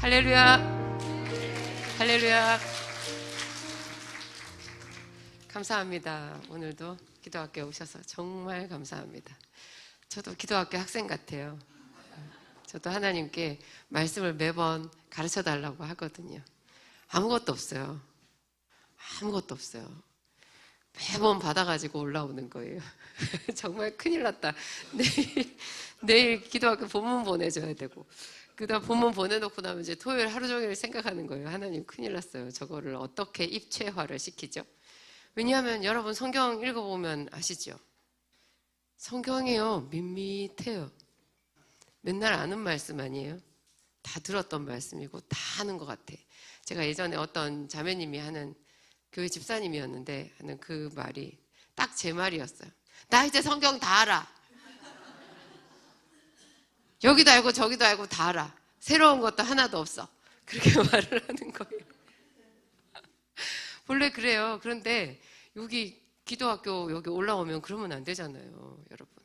할렐루야. 할렐루야. 감사합니다. 오늘도 기도학교에 오셔서 정말 감사합니다. 저도 기도학교 학생 같아요. 저도 하나님께 말씀을 매번 가르쳐 달라고 하거든요. 아무것도 없어요. 아무것도 없어요. 매번 받아가지고 올라오는 거예요. 정말 큰일 났다. 내일 기도학교 본문 보내줘야 되고, 그다음 본문 보내놓고 나면 이제 토요일 하루 종일 생각하는 거예요. 하나님 큰일 났어요. 저거를 어떻게 입체화를 시키죠? 왜냐하면 여러분 성경 읽어보면 아시죠? 성경이요 밋밋해요. 맨날 아는 말씀 아니에요? 다 들었던 말씀이고 다 아는 것 같아. 제가 예전에 어떤 자매님이 하는, 교회 집사님이었는데 하는 그 말이 딱 제 말이었어요. 나 이제 성경 다 알아. 여기도 알고 저기도 알고 다 알아. 새로운 것도 하나도 없어. 그렇게 말을 하는 거예요. 원래 그래요. 그런데 여기 기도학교 여기 올라오면 그러면 안 되잖아요, 여러분.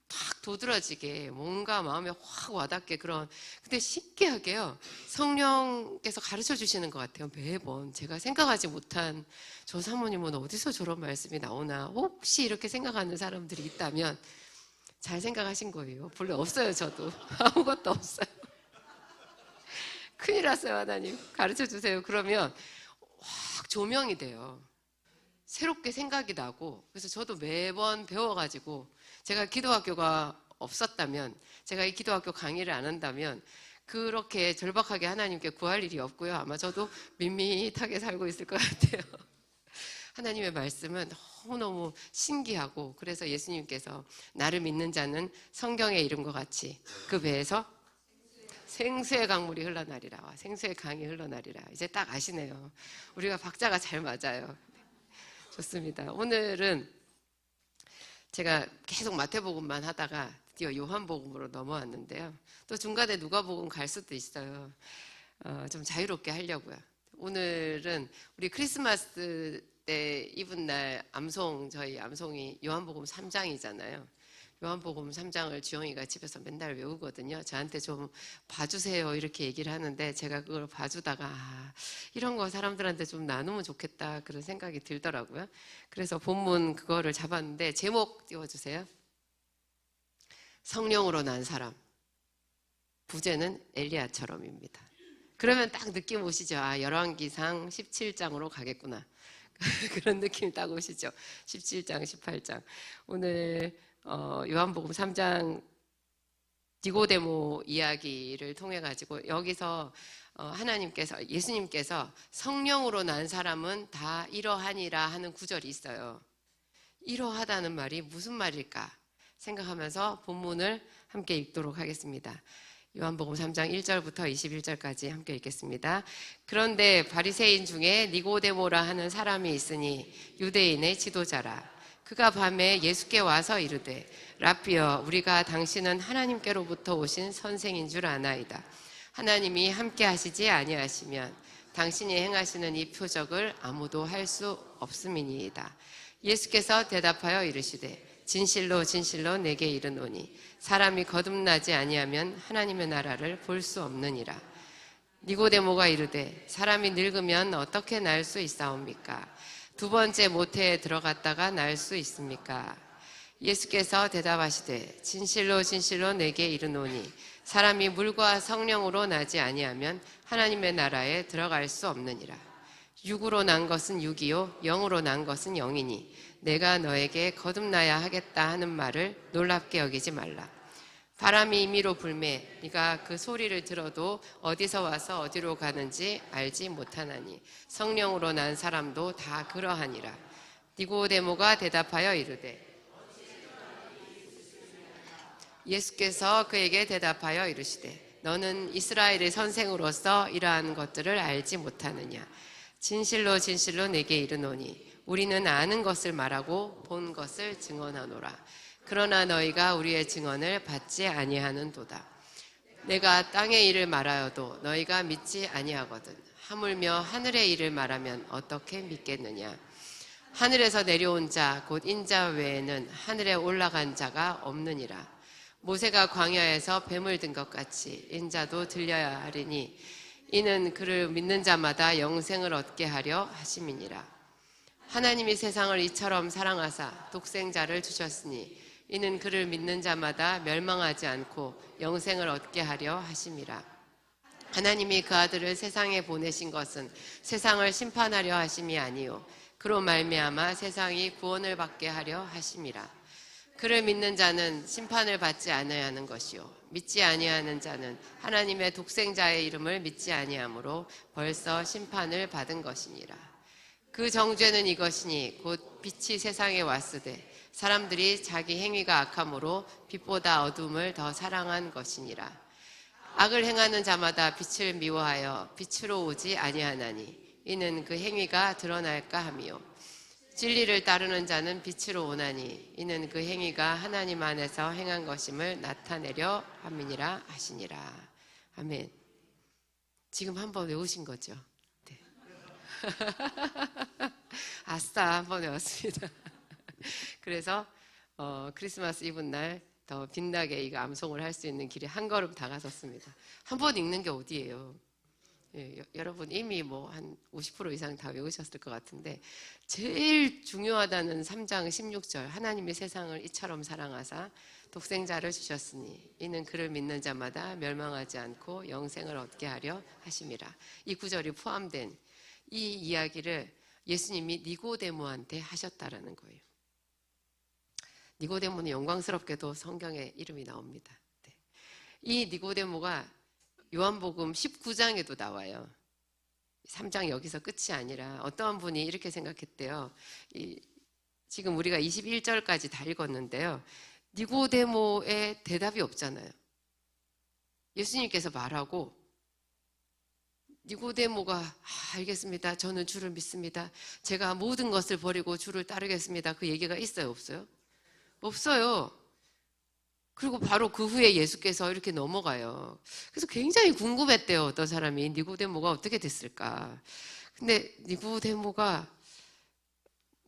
탁 도드라지게 뭔가 마음에 확 와닿게 그런. 근데 신기하게요, 성령께서 가르쳐 주시는 것 같아요. 매번 제가 생각하지 못한, 저 사모님은 어디서 저런 말씀이 나오나 혹시 이렇게 생각하는 사람들이 있다면 잘 생각하신 거예요. 본래 없어요. 저도 아무것도 없어요. 큰일 났어요. 하나님 가르쳐 주세요. 그러면 확 조명이 돼요. 새롭게 생각이 나고. 그래서 저도 매번 배워가지고, 제가 기도학교가 없었다면, 제가 이 기도학교 강의를 안 한다면 그렇게 절박하게 하나님께 구할 일이 없고요. 아마 저도 밋밋하게 살고 있을 것 같아요. 하나님의 말씀은 너무너무 신기하고, 그래서 예수님께서 나를 믿는 자는 성경의 이름과 같이 그 배에서 생수의 강물이 흘러나리라. 생수의 강이 흘러나리라. 이제 딱 아시네요. 우리가 박자가 잘 맞아요. 좋습니다. 오늘은 제가 계속 마태복음만 하다가 드디어 요한복음으로 넘어왔는데요. 또 중간에 누가복음 갈 수도 있어요. 좀 자유롭게 하려고요. 오늘은 우리 크리스마스 때 입은 날 암송, 저희 암송이 요한복음 3장이잖아요. 요한복음 3장을 주영이가 집에서 맨날 외우거든요. 저한테 좀 봐주세요 이렇게 얘기를 하는데, 제가 그걸 봐주다가 이런 거 사람들한테 좀 나누면 좋겠다 그런 생각이 들더라고요. 그래서 본문 그거를 잡았는데, 제목 띄워주세요. 성령으로 난 사람. 부제는 엘리야처럼입니다. 그러면 딱 느낌 오시죠? 열왕기상 17장으로 가겠구나. 그런 느낌 딱 오시죠? 17장, 18장. 오늘 요한복음 3장 니고데모 이야기를 통해 가지고, 여기서 하나님께서, 예수님께서 성령으로 난 사람은 다 이러하니라 하는 구절이 있어요. 이러하다는 말이 무슨 말일까 생각하면서 본문을 함께 읽도록 하겠습니다. 요한복음 3장 1절부터 21절까지 함께 읽겠습니다. 그런데 바리새인 중에 니고데모라 하는 사람이 있으니 유대인의 지도자라. 그가 밤에 예수께 와서 이르되, 라삐여, 우리가 당신은 하나님께로부터 오신 선생인 줄 아나이다. 하나님이 함께 하시지 아니하시면 당신이 행하시는 이 표적을 아무도 할 수 없음이니이다. 예수께서 대답하여 이르시되, 진실로 진실로 내게 이르노니 사람이 거듭나지 아니하면 하나님의 나라를 볼 수 없느니라. 니고데모가 이르되, 사람이 늙으면 어떻게 날 수 있사옵니까? 두 번째 모태에 들어갔다가 날 수 있습니까? 예수께서 대답하시되, 진실로 진실로 내게 이르노니 사람이 물과 성령으로 나지 아니하면 하나님의 나라에 들어갈 수 없느니라. 육으로 난 것은 육이요 영으로 난 것은 영이니 내가 너에게 거듭나야 하겠다 하는 말을 놀랍게 여기지 말라. 바람이 임의로 불매 네가 그 소리를 들어도 어디서 와서 어디로 가는지 알지 못하나니 성령으로 난 사람도 다 그러하니라. 니고데모가 대답하여 이르되, 예수께서 그에게 대답하여 이르시되, 너는 이스라엘의 선생으로서 이러한 것들을 알지 못하느냐? 진실로 진실로 내게 이르노니 우리는 아는 것을 말하고 본 것을 증언하노라. 그러나 너희가 우리의 증언을 받지 아니하는도다. 내가 땅의 일을 말하여도 너희가 믿지 아니하거든. 하물며 하늘의 일을 말하면 어떻게 믿겠느냐? 하늘에서 내려온 자 곧 인자 외에는 하늘에 올라간 자가 없느니라. 모세가 광야에서 뱀을 든 것 같이 인자도 들려야 하리니 이는 그를 믿는 자마다 영생을 얻게 하려 하심이니라. 하나님이 세상을 이처럼 사랑하사 독생자를 주셨으니 이는 그를 믿는 자마다 멸망하지 않고 영생을 얻게 하려 하심이라. 하나님이 그 아들을 세상에 보내신 것은 세상을 심판하려 하심이 아니요 그로 말미암아 세상이 구원을 받게 하려 하심이라. 그를 믿는 자는 심판을 받지 않아야 하는 것이요 믿지 아니하는 자는 하나님의 독생자의 이름을 믿지 아니하므로 벌써 심판을 받은 것이니라. 그 정죄는 이것이니 곧 빛이 세상에 왔으되 사람들이 자기 행위가 악함으로 빛보다 어둠을 더 사랑한 것이니라. 악을 행하는 자마다 빛을 미워하여 빛으로 오지 아니하나니 이는 그 행위가 드러날까 함이요 진리를 따르는 자는 빛으로 오나니 이는 그 행위가 하나님 안에서 행한 것임을 나타내려 함이니라 하시니라. 아멘. 지금 한번 외우신 거죠? 네. 아싸, 한번 외웠습니다. 그래서 크리스마스 이브 날 더 빛나게 이거 암송을 할 수 있는 길에 한 걸음 다가섰습니다. 한 번 읽는 게 어디예요? 예, 여러분 이미 뭐 한 50% 이상 다 외우셨을 것 같은데 제일 중요하다는 3장 16절 하나님이 세상을 이처럼 사랑하사 독생자를 주셨으니 이는 그를 믿는 자마다 멸망하지 않고 영생을 얻게 하려 하심이라. 이 구절이 포함된 이 이야기를 예수님이 니고데모한테 하셨다라는 거예요. 니고데모는 영광스럽게도 성경에 이름이 나옵니다. 네. 이 니고데모가 요한복음 19장에도 나와요. 3장 여기서 끝이 아니라 어떠한 분이 이렇게 생각했대요. 지금 우리가 21절까지 다 읽었는데요. 니고데모의 대답이 없잖아요. 예수님께서 말하고 니고데모가 알겠습니다. 저는 주를 믿습니다. 제가 모든 것을 버리고 주를 따르겠습니다. 그 얘기가 있어요? 없어요? 없어요. 그리고 바로 그 후에 예수께서 이렇게 넘어가요. 그래서 굉장히 궁금했대요. 어떤 사람이 니고데모가 어떻게 됐을까. 근데 니고데모가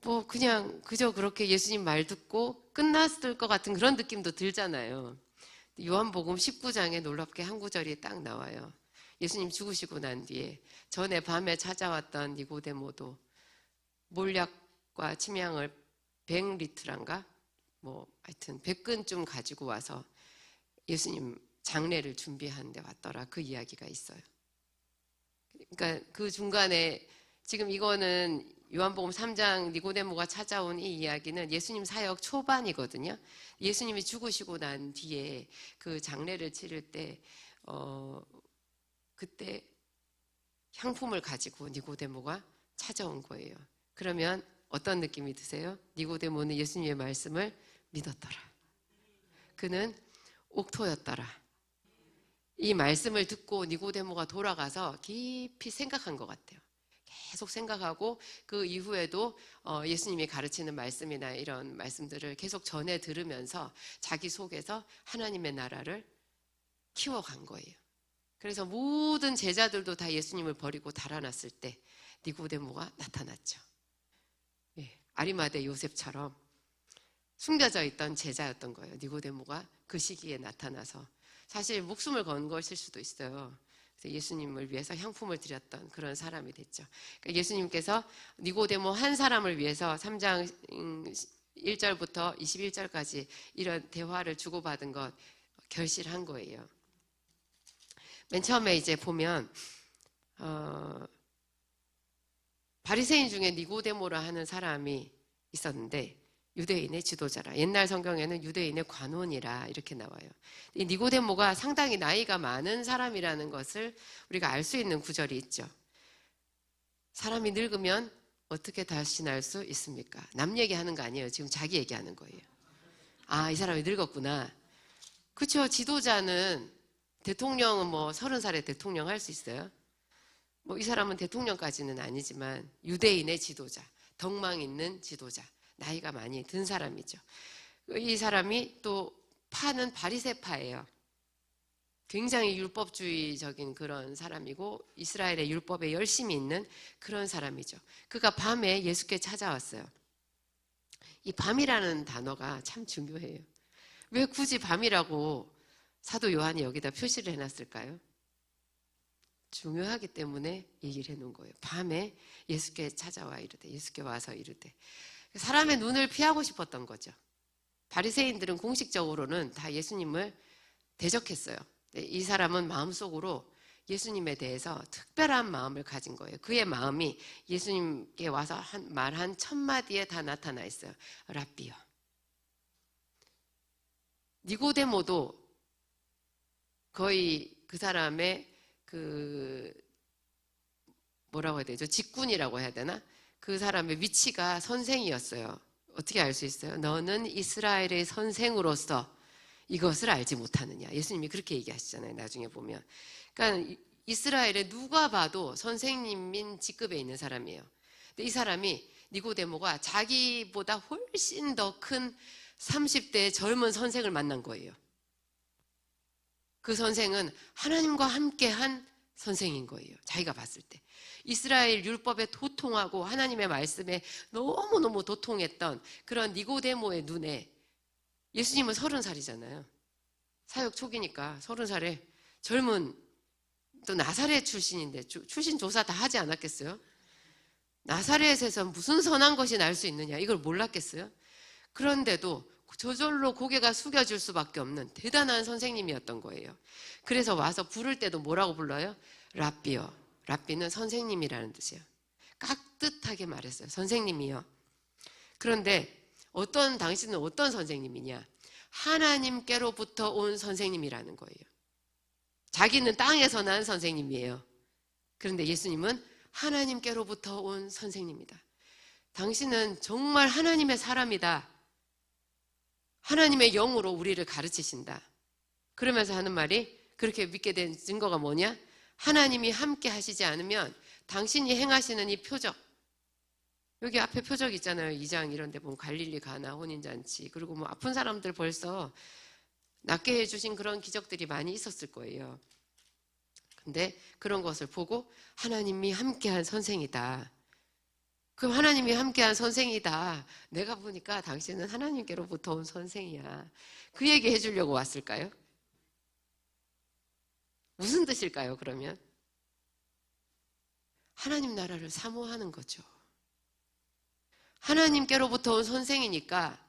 뭐 그냥 그저 그렇게 예수님 말 듣고 끝났을 것 같은 그런 느낌도 들잖아요. 요한복음 19장에 놀랍게 한 구절이 딱 나와요. 예수님 죽으시고 난 뒤에 전에 밤에 찾아왔던 니고데모도 몰약과 침향을 100리트란가 뭐 하여튼 100근쯤 가지고 와서 예수님 장례를 준비하는데 왔더라. 그 이야기가 있어요. 그러니까 그 중간에 지금 이거는 요한복음 3장 니고데모가 찾아온 이 이야기는 예수님 사역 초반이거든요. 예수님이 죽으시고 난 뒤에 그 장례를 치를 때 그때 향품을 가지고 니고데모가 찾아온 거예요. 그러면 어떤 느낌이 드세요? 니고데모는 예수님의 말씀을 믿었더라. 그는 옥토였더라. 이 말씀을 듣고 니고데모가 돌아가서 깊이 생각한 것 같아요. 계속 생각하고 그 이후에도 예수님이 가르치는 말씀이나 이런 말씀들을 계속 전해 들으면서 자기 속에서 하나님의 나라를 키워간 거예요. 그래서 모든 제자들도 다 예수님을 버리고 달아났을 때 니고데모가 나타났죠. 아리마대 요셉처럼 숨겨져 있던 제자였던 거예요. 니고데모가 그 시기에 나타나서 사실 목숨을 건 것일 수도 있어요. 그래서 예수님을 위해서 향품을 드렸던 그런 사람이 됐죠. 그러니까 예수님께서 니고데모 한 사람을 위해서 3장 1절부터 21절까지 이런 대화를 주고받은 것 결실한 거예요. 맨 처음에 이제 보면 바리새인 중에 니고데모라 하는 사람이 있었는데 유대인의 지도자라. 옛날 성경에는 유대인의 관원이라 이렇게 나와요. 이 니고데모가 상당히 나이가 많은 사람이라는 것을 우리가 알 수 있는 구절이 있죠. 사람이 늙으면 어떻게 다시 날 수 있습니까? 남 얘기하는 거 아니에요. 지금 자기 얘기하는 거예요. 아, 이 사람이 늙었구나. 그렇죠. 지도자는 대통령은 뭐 30살에 대통령 할 수 있어요. 뭐 이 사람은 대통령까지는 아니지만 유대인의 지도자, 덕망 있는 지도자, 나이가 많이 든 사람이죠. 이 사람이 또 파는 바리새파예요. 굉장히 율법주의적인 그런 사람이고 이스라엘의 율법에 열심히 있는 그런 사람이죠. 그가 밤에 예수께 찾아왔어요. 이 밤이라는 단어가 참 중요해요. 왜 굳이 밤이라고 사도 요한이 여기다 표시를 해놨을까요? 중요하기 때문에 얘기를 해놓은 거예요. 밤에 예수께 찾아와 이르되, 예수께 와서 이르되. 사람의 눈을 피하고 싶었던 거죠. 바리새인들은 공식적으로는 다 예수님을 대적했어요. 이 사람은 마음속으로 예수님에 대해서 특별한 마음을 가진 거예요. 그의 마음이 예수님께 와서 말한 첫 마디에 다 나타나 있어요. 랍비요. 니고데모도 거의 그 사람의 뭐라고 해야 되죠? 직군이라고 해야 되나? 그 사람의 위치가 선생이었어요. 어떻게 알 수 있어요? 너는 이스라엘의 선생으로서 이것을 알지 못하느냐. 예수님이 그렇게 얘기하시잖아요. 나중에 보면. 그러니까 이스라엘에 누가 봐도 선생님인 직급에 있는 사람이에요. 근데 이 사람이 니고데모가 자기보다 훨씬 더 큰 30대의 젊은 선생을 만난 거예요. 그 선생은 하나님과 함께한 선생인 거예요. 자기가 봤을 때. 이스라엘 율법에 도통하고 하나님의 말씀에 너무너무 도통했던 그런 니고데모의 눈에 예수님은 30살이잖아요. 사역 초기니까 30살에 젊은 또 나사렛 출신인데 출신 조사 다 하지 않았겠어요? 나사렛에서 무슨 선한 것이 날 수 있느냐 이걸 몰랐겠어요? 그런데도 저절로 고개가 숙여질 수밖에 없는 대단한 선생님이었던 거예요. 그래서 와서 부를 때도 뭐라고 불러요? 랍비요. 랍비는 선생님이라는 뜻이에요. 깍듯하게 말했어요. 선생님이요. 그런데 당신은 어떤 선생님이냐? 하나님께로부터 온 선생님이라는 거예요. 자기는 땅에서 난 선생님이에요. 그런데 예수님은 하나님께로부터 온 선생님이다. 당신은 정말 하나님의 사람이다. 하나님의 영으로 우리를 가르치신다. 그러면서 하는 말이 그렇게 믿게 된 증거가 뭐냐? 하나님이 함께 하시지 않으면 당신이 행하시는 이 표적, 여기 앞에 표적 있잖아요. 2장 이런 데 보면 갈릴리 가나 혼인잔치, 그리고 뭐 아픈 사람들 벌써 낫게 해주신 그런 기적들이 많이 있었을 거예요. 근데 그런 것을 보고 하나님이 함께한 선생이다. 그럼 하나님이 함께한 선생이다. 내가 보니까 당신은 하나님께로부터 온 선생이야. 그 얘기 해주려고 왔을까요? 무슨 뜻일까요, 그러면? 하나님 나라를 사모하는 거죠. 하나님께로부터 온 선생이니까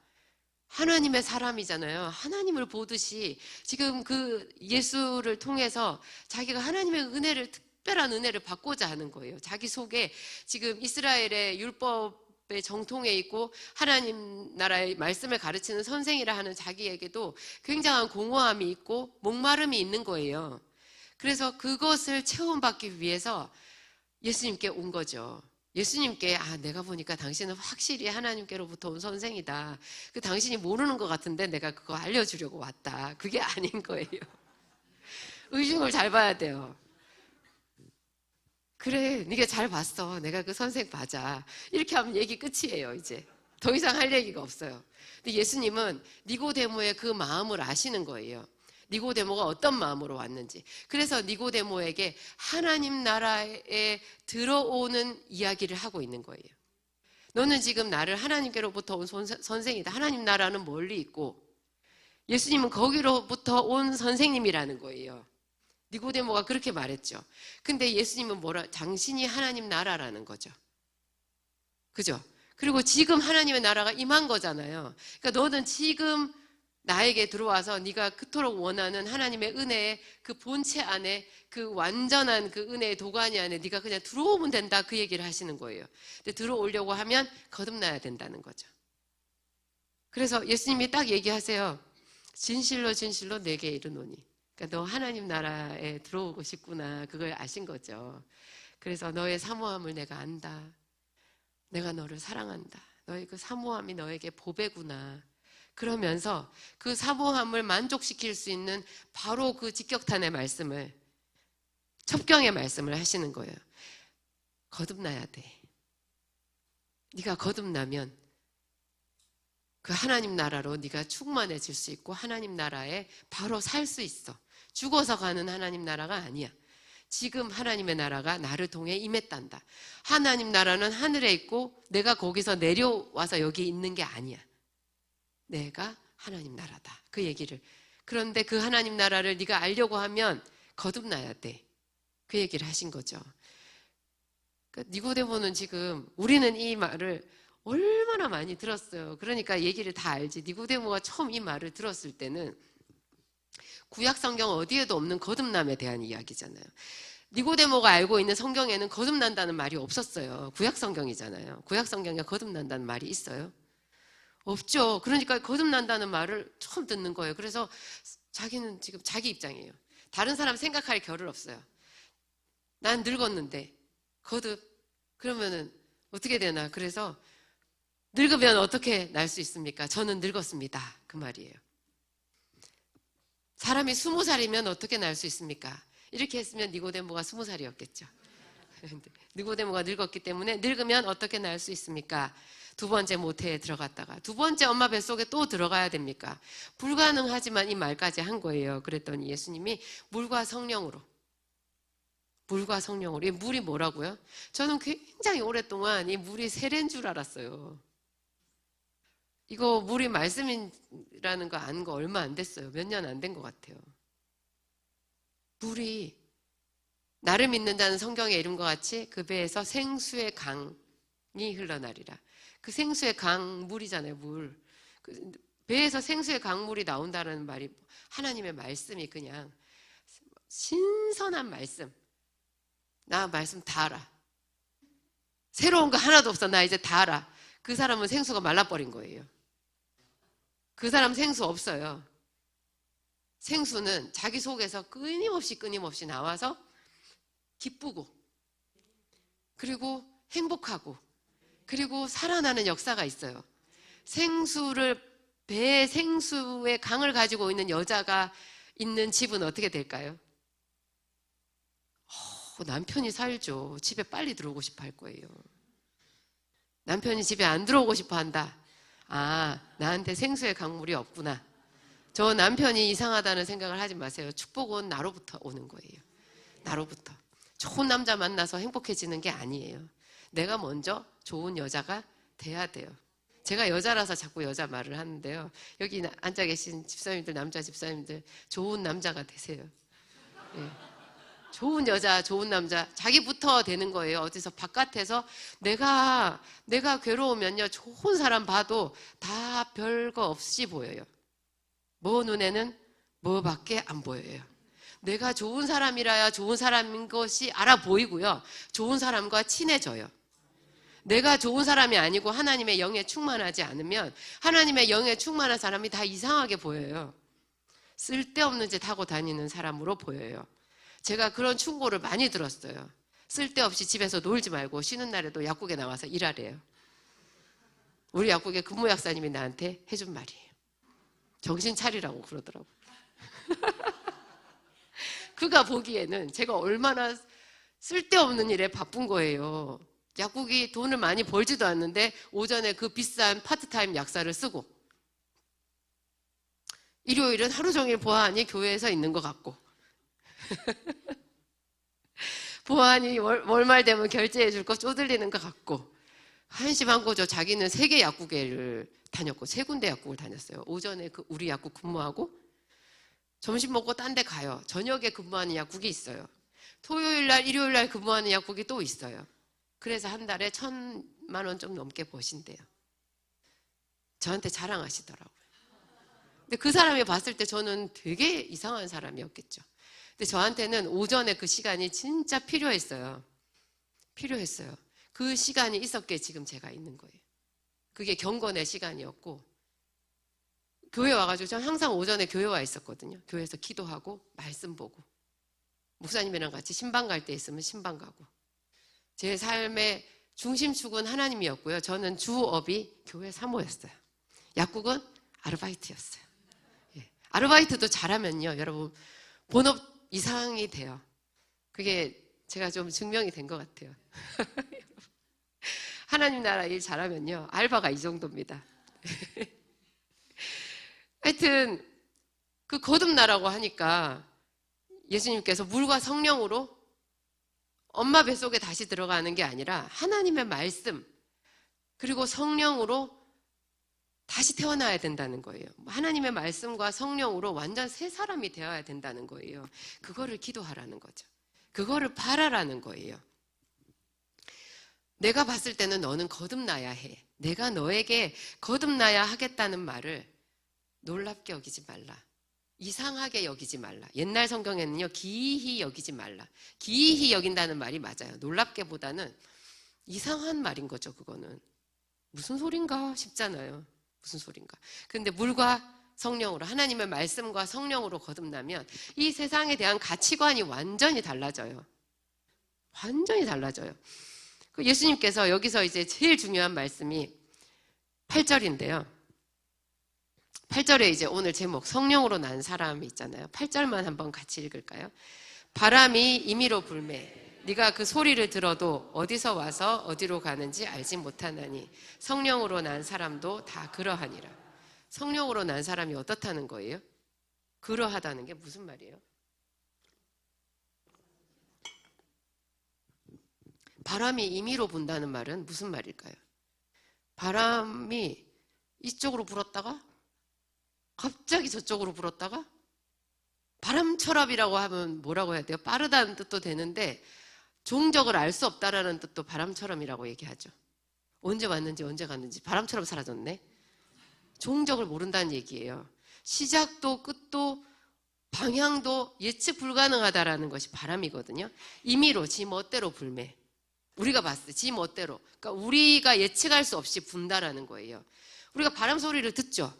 하나님의 사람이잖아요. 하나님을 보듯이 지금 그 예수를 통해서 자기가 하나님의 은혜를, 특별한 은혜를 받고자 하는 거예요. 자기 속에 지금 이스라엘의 율법의 정통에 있고 하나님 나라의 말씀을 가르치는 선생이라 하는 자기에게도 굉장한 공허함이 있고 목마름이 있는 거예요. 그래서 그것을 체험받기 위해서 예수님께 온 거죠. 예수님께 내가 보니까 당신은 확실히 하나님께로부터 온 선생이다. 당신이 모르는 것 같은데 내가 그거 알려주려고 왔다. 그게 아닌 거예요. 의중을 잘 봐야 돼요. 그래, 네가 잘 봤어. 내가 그 선생 맞아. 이렇게 하면 얘기 끝이에요. 이제 더 이상 할 얘기가 없어요. 근데 예수님은 니고데모의 그 마음을 아시는 거예요. 니고데모가 어떤 마음으로 왔는지. 그래서 니고데모에게 하나님 나라에 들어오는 이야기를 하고 있는 거예요. 너는 지금 나를 하나님께로부터 온 선생이다. 하나님 나라는 멀리 있고 예수님은 거기로부터 온 선생님이라는 거예요. 니고데모가 그렇게 말했죠. 근데 예수님은 당신이 하나님 나라라는 거죠. 그죠? 그리고 지금 하나님의 나라가 임한 거잖아요. 그러니까 너는 지금 나에게 들어와서 네가 그토록 원하는 하나님의 은혜의 그 본체 안에, 그 완전한 그 은혜의 도가니 안에 네가 그냥 들어오면 된다, 그 얘기를 하시는 거예요. 근데 들어오려고 하면 거듭나야 된다는 거죠. 그래서 예수님이 딱 얘기하세요. 진실로 진실로 내게 이르노니. 그러니까 너 하나님 나라에 들어오고 싶구나, 그걸 아신 거죠. 그래서 너의 사모함을 내가 안다. 내가 너를 사랑한다. 너의 그 사모함이 너에게 보배구나. 그러면서 그 사모함을 만족시킬 수 있는 바로 그 직격탄의 말씀을, 첩경의 말씀을 하시는 거예요. 거듭나야 돼. 네가 거듭나면 그 하나님 나라로 네가 충만해질 수 있고 하나님 나라에 바로 살 수 있어. 죽어서 가는 하나님 나라가 아니야. 지금 하나님의 나라가 나를 통해 임했단다. 하나님 나라는 하늘에 있고 내가 거기서 내려와서 여기 있는 게 아니야. 내가 하나님 나라다. 그 얘기를. 그런데 그 하나님 나라를 네가 알려고 하면 거듭나야 돼. 그 얘기를 하신 거죠. 그러니까 니고데모는 지금 우리는 이 말을 얼마나 많이 들었어요. 그러니까 얘기를 다 알지. 니고데모가 처음 이 말을 들었을 때는 구약 성경 어디에도 없는 거듭남에 대한 이야기잖아요. 니고데모가 알고 있는 성경에는 거듭난다는 말이 없었어요. 구약 성경이잖아요. 구약 성경에 거듭난다는 말이 있어요? 없죠. 그러니까 거듭난다는 말을 처음 듣는 거예요. 그래서 자기는 지금 자기 입장이에요. 다른 사람 생각할 겨를 없어요. 난 늙었는데 거듭 그러면은 어떻게 되나. 그래서 늙으면 어떻게 날 수 있습니까? 저는 늙었습니다. 그 말이에요. 사람이 20살이면 어떻게 날 수 있습니까? 이렇게 했으면 니고데모가 20살이었겠죠. 니고데모가 늙었기 때문에 늙으면 어떻게 날 수 있습니까? 두 번째 모태에 들어갔다가 두 번째 엄마 뱃속에 또 들어가야 됩니까? 불가능하지만 이 말까지 한 거예요. 그랬더니 예수님이 물과 성령으로. 이 물이 뭐라고요? 저는 굉장히 오랫동안 이 물이 세례인 줄 알았어요. 이거 물이 말씀이라는 거 아는 거 얼마 안 됐어요. 몇 년 안 된 것 같아요. 물이 나를 믿는다는 성경의 이름과 같이 그 배에서 생수의 강이 흘러나리라. 그 생수의 강 물이잖아요. 물. 그 배에서 생수의 강물이 나온다는 말이 하나님의 말씀이 그냥 신선한 말씀. 나 말씀 다 알아. 새로운 거 하나도 없어. 나 이제 다 알아. 그 사람은 생수가 말라버린 거예요. 그 사람 생수 없어요. 생수는 자기 속에서 끊임없이 나와서 기쁘고 그리고 행복하고 그리고 살아나는 역사가 있어요. 배에 생수의 강을 가지고 있는 여자가 있는 집은 어떻게 될까요? 남편이 살죠. 집에 빨리 들어오고 싶어 할 거예요. 남편이 집에 안 들어오고 싶어 한다. 아, 나한테 생수의 강물이 없구나. 저 남편이 이상하다는 생각을 하지 마세요. 축복은 나로부터 오는 거예요. 나로부터. 좋은 남자 만나서 행복해지는 게 아니에요. 내가 먼저 좋은 여자가 돼야 돼요. 제가 여자라서 자꾸 여자 말을 하는데요. 여기 앉아 계신 집사님들, 남자 집사님들 좋은 남자가 되세요. 네. 좋은 여자, 좋은 남자 자기부터 되는 거예요. 어디서 바깥에서 내가 괴로우면요. 좋은 사람 봐도 다 별거 없이 보여요. 뭐 눈에는 뭐밖에 안 보여요. 내가 좋은 사람이라야 좋은 사람인 것이 알아 보이고요. 좋은 사람과 친해져요. 내가 좋은 사람이 아니고 하나님의 영에 충만하지 않으면 하나님의 영에 충만한 사람이 다 이상하게 보여요. 쓸데없는 짓 하고 다니는 사람으로 보여요. 제가 그런 충고를 많이 들었어요. 쓸데없이 집에서 놀지 말고 쉬는 날에도 약국에 나와서 일하래요. 우리 약국의 근무 약사님이 나한테 해준 말이에요. 정신 차리라고 그러더라고요. 그가 보기에는 제가 얼마나 쓸데없는 일에 바쁜 거예요. 약국이 돈을 많이 벌지도 않는데 오전에 그 비싼 파트타임 약사를 쓰고 일요일은 하루 종일 보아하니 교회에서 있는 것 같고 보아하니 월말 되면 결제해 줄 거 쪼들리는 것 같고 한심한 거죠. 자기는 3개 약국을 다녔고 3군데 약국을 다녔어요. 오전에 우리 약국 근무하고 점심 먹고 딴 데 가요. 저녁에 근무하는 약국이 있어요. 토요일날 일요일날 근무하는 약국이 또 있어요. 그래서 한 달에 1,000만 원 좀 넘게 버신대요. 저한테 자랑하시더라고요. 근데 그 사람이 봤을 때 저는 되게 이상한 사람이었겠죠. 근데 저한테는 오전에 그 시간이 진짜 필요했어요. 그 시간이 있었기에 지금 제가 있는 거예요. 그게 경건의 시간이었고 교회 와가지고 전 항상 오전에 교회 와 있었거든요. 교회에서 기도하고 말씀 보고 목사님이랑 같이 신방 갈 때 있으면 신방 가고 제 삶의 중심축은 하나님이었고요. 저는 주업이 교회 사모였어요. 약국은 아르바이트였어요. 예. 아르바이트도 잘하면요. 여러분 본업 이상이 돼요. 그게 제가 좀 증명이 된 것 같아요. 하나님 나라 일 잘하면요. 알바가 이 정도입니다. 하여튼 그 거듭나라고 하니까 예수님께서 물과 성령으로 엄마 뱃속에 다시 들어가는 게 아니라 하나님의 말씀 그리고 성령으로 다시 태어나야 된다는 거예요. 하나님의 말씀과 성령으로 완전 새 사람이 되어야 된다는 거예요. 그거를 기도하라는 거죠. 그거를 바라라는 거예요. 내가 봤을 때는 너는 거듭나야 해. 내가 너에게 거듭나야 하겠다는 말을 놀랍게 여기지 말라. 이상하게 여기지 말라. 옛날 성경에는요, 기이히 여기지 말라. 기이히 여긴다는 말이 맞아요. 놀랍게보다는 이상한 말인 거죠, 그거는. 무슨 소린가 싶잖아요. 무슨 소린가. 그런데 물과 성령으로, 하나님의 말씀과 성령으로 거듭나면 이 세상에 대한 가치관이 완전히 달라져요. 완전히 달라져요. 예수님께서 여기서 이제 제일 중요한 말씀이 8절인데요. 8절에 이제 오늘 제목 성령으로 난 사람이 있잖아요. 8절만 한번 같이 읽을까요? 바람이 임의로 불매 네가 그 소리를 들어도 어디서 와서 어디로 가는지 알지 못하나니 성령으로 난 사람도 다 그러하니라. 성령으로 난 사람이 어떻다는 거예요? 그러하다는 게 무슨 말이에요? 바람이 임의로 분다는 말은 무슨 말일까요? 바람이 이쪽으로 불었다가 갑자기 저쪽으로 불었다가 바람처럼이라고 하면 뭐라고 해야 돼요? 빠르다는 뜻도 되는데 종적을 알 수 없다라는 뜻도 바람처럼이라고 얘기하죠. 언제 왔는지 언제 갔는지 바람처럼 사라졌네. 종적을 모른다는 얘기예요. 시작도 끝도 방향도 예측 불가능하다라는 것이 바람이거든요. 임의로 지 멋대로 불매. 우리가 봤을 때 지 멋대로. 그러니까 우리가 예측할 수 없이 분다라는 거예요. 우리가 바람 소리를 듣죠.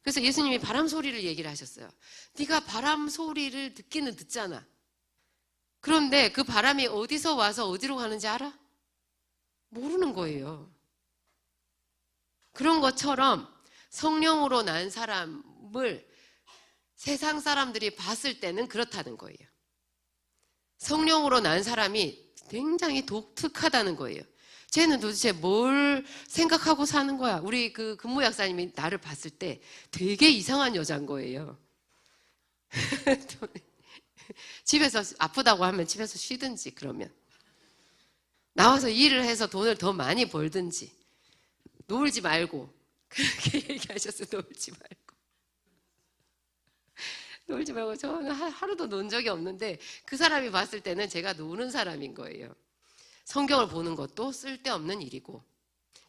그래서 예수님이 바람 소리를 얘기를 하셨어요. 네가 바람 소리를 듣기는 듣잖아. 그런데 그 바람이 어디서 와서 어디로 가는지 알아? 모르는 거예요. 그런 것처럼 성령으로 난 사람을 세상 사람들이 봤을 때는 그렇다는 거예요. 성령으로 난 사람이 굉장히 독특하다는 거예요. 쟤는 도대체 뭘 생각하고 사는 거야? 우리 그 근무 약사님이 나를 봤을 때 되게 이상한 여자인 거예요. 집에서 아프다고 하면 집에서 쉬든지 그러면 나와서 일을 해서 돈을 더 많이 벌든지 놀지 말고 그렇게 얘기하셨어요. 놀지 말고 저는 하루도 논 적이 없는데 그 사람이 봤을 때는 제가 노는 사람인 거예요. 성경을 보는 것도 쓸데없는 일이고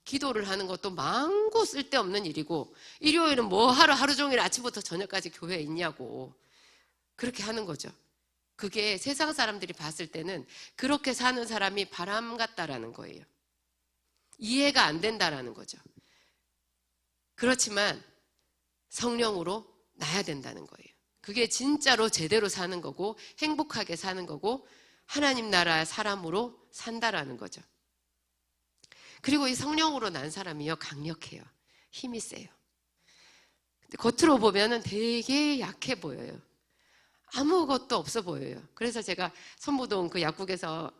기도를 하는 것도 망고 쓸데없는 일이고 일요일은 뭐 하루 종일 아침부터 저녁까지 교회에 있냐고 그렇게 하는 거죠. 그게 세상 사람들이 봤을 때는 그렇게 사는 사람이 바람 같다라는 거예요. 이해가 안 된다라는 거죠. 그렇지만 성령으로 나야 된다는 거예요. 그게 진짜로 제대로 사는 거고 행복하게 사는 거고 하나님 나라의 사람으로 산다라는 거죠. 그리고 이 성령으로 난 사람이요 강력해요. 힘이 세요. 근데 겉으로 보면은 되게 약해 보여요. 아무것도 없어 보여요. 그래서 제가 선부동 그 약국에서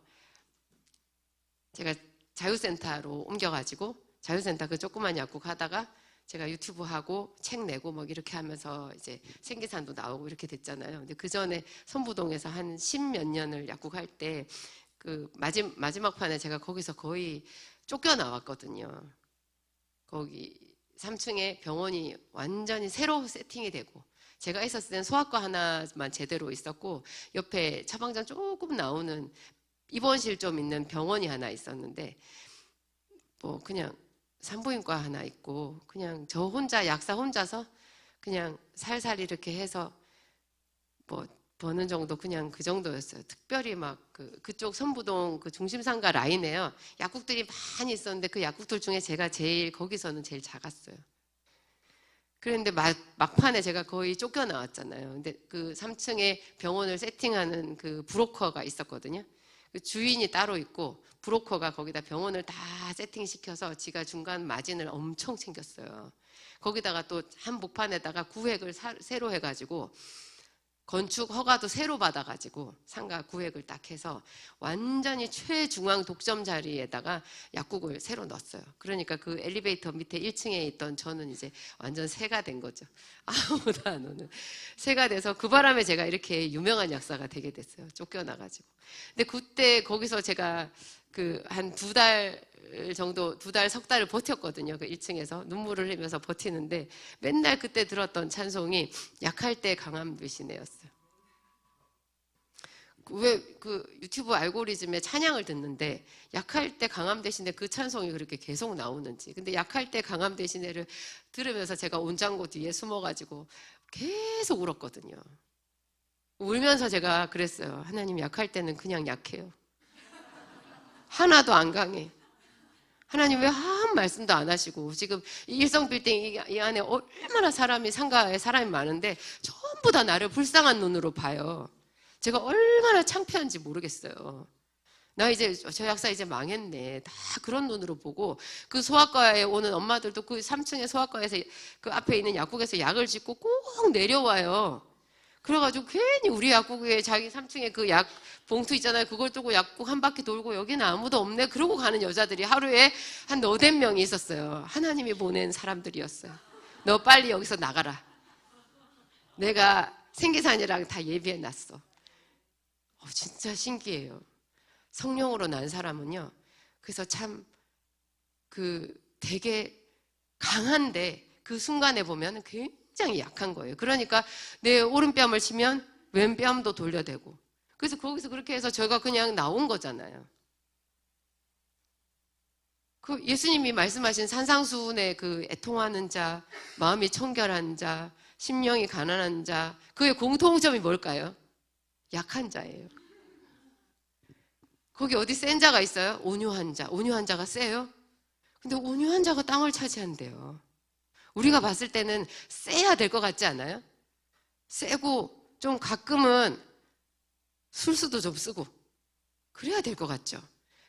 제가 자유센터로 옮겨가지고 자유센터 그 조그만 약국 하다가 제가 유튜브 하고 책 내고 뭐 이렇게 하면서 이제 생계산도 나오고 이렇게 됐잖아요. 근데 그 전에 선부동에서 한 10몇 년을 약국할 때 그 마지막 판에 제가 거기서 거의 쫓겨나왔거든요. 거기 3층에 병원이 완전히 새로 세팅이 되고 제가 있었을 때는 소아과 하나만 제대로 있었고 옆에 처방전 조금 나오는 입원실 좀 있는 병원이 하나 있었는데 뭐 그냥 산부인과 하나 있고 그냥 저 혼자 약사 혼자서 그냥 살살 이렇게 해서 뭐 버는 정도 그냥 그 정도였어요. 특별히 막 그쪽 선부동 그 중심상가 라인에요. 약국들이 많이 있었는데 그 약국들 중에 제가 거기서는 제일 작았어요. 그런데 막판에 제가 거의 쫓겨나왔잖아요. 근데 그 3층에 병원을 세팅하는 그 브로커가 있었거든요. 그 주인이 따로 있고 브로커가 거기다 병원을 다 세팅시켜서 지가 중간 마진을 엄청 챙겼어요. 거기다가 또 한복판에다가 구획을 새로 해가지고 건축 허가도 새로 받아가지고 상가 구획을 딱 해서 완전히 최중앙 독점 자리에다가 약국을 새로 넣었어요. 그러니까 그 엘리베이터 밑에 1층에 있던 저는 이제 완전 새가 된 거죠. 아무도 안 오는 새가 돼서 그 바람에 제가 이렇게 유명한 약사가 되게 됐어요. 쫓겨나가지고. 근데 그때 거기서 제가 한 2달 정도, 2달, 석 달을 버텼거든요. 그 1층에서 눈물을 흘리면서 버티는데 맨날 그때 들었던 찬송이 약할 때 강함 되시네였어요. 왜 그 유튜브 알고리즘에 찬양을 듣는데 약할 때 강함 되시네 그 찬송이 그렇게 계속 나오는지. 근데 약할 때 강함 되시네를 들으면서 제가 온장고 뒤에 숨어가지고 계속 울었거든요. 울면서 제가 그랬어요. 하나님, 약할 때는 그냥 약해요. 하나도 안 강해. 하나님 왜 한 말씀도 안 하시고, 지금 일성빌딩 이 안에 얼마나 상가에 사람이 많은데 전부 다 나를 불쌍한 눈으로 봐요. 제가 얼마나 창피한지 모르겠어요. 저 약사 이제 망했네. 다 그런 눈으로 보고, 그 소아과에 오는 엄마들도 그 3층의 소아과에서 그 앞에 있는 약국에서 약을 짓고 꼭 내려와요. 그래가지고 괜히 우리 약국에 자기 3층에 그 약 봉투 있잖아요. 그걸 두고 약국 한 바퀴 돌고 여기는 아무도 없네. 그러고 가는 여자들이 하루에 한 5-5명이 있었어요. 하나님이 보낸 사람들이었어요. 너 빨리 여기서 나가라. 내가 생계산이랑 다 예비해놨어. 진짜 신기해요. 성령으로 난 사람은요. 그래서 참 되게 강한데 그 순간에 보면 굉장히 약한 거예요. 그러니까 내 오른뺨을 치면 왼뺨도 돌려대고. 그래서 거기서 그렇게 해서 저희가 그냥 나온 거잖아요. 그 예수님이 말씀하신 산상수훈의 그 애통하는 자, 마음이 청결한 자, 심령이 가난한 자, 그의 공통점이 뭘까요? 약한 자예요. 거기 어디 센 자가 있어요? 온유한 자. 온유한 자가 세요? 근데 온유한 자가 땅을 차지한대요. 우리가 봤을 때는 세야 될 것 같지 않아요? 세고 좀 가끔은 술수도 좀 쓰고 그래야 될 것 같죠.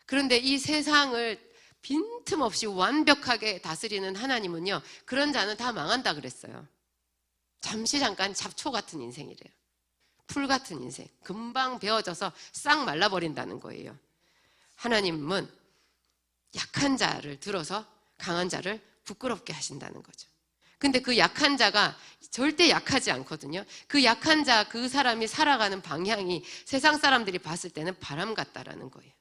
그런데 이 세상을 빈틈없이 완벽하게 다스리는 하나님은요, 그런 자는 다 망한다 그랬어요. 잠깐 잡초 같은 인생이래요. 풀 같은 인생. 금방 베어져서 싹 말라버린다는 거예요. 하나님은 약한 자를 들어서 강한 자를 부끄럽게 하신다는 거죠. 근데 그 약한 자가 절대 약하지 않거든요. 그 약한 자, 그 사람이 살아가는 방향이 세상 사람들이 봤을 때는 바람 같다라는 거예요.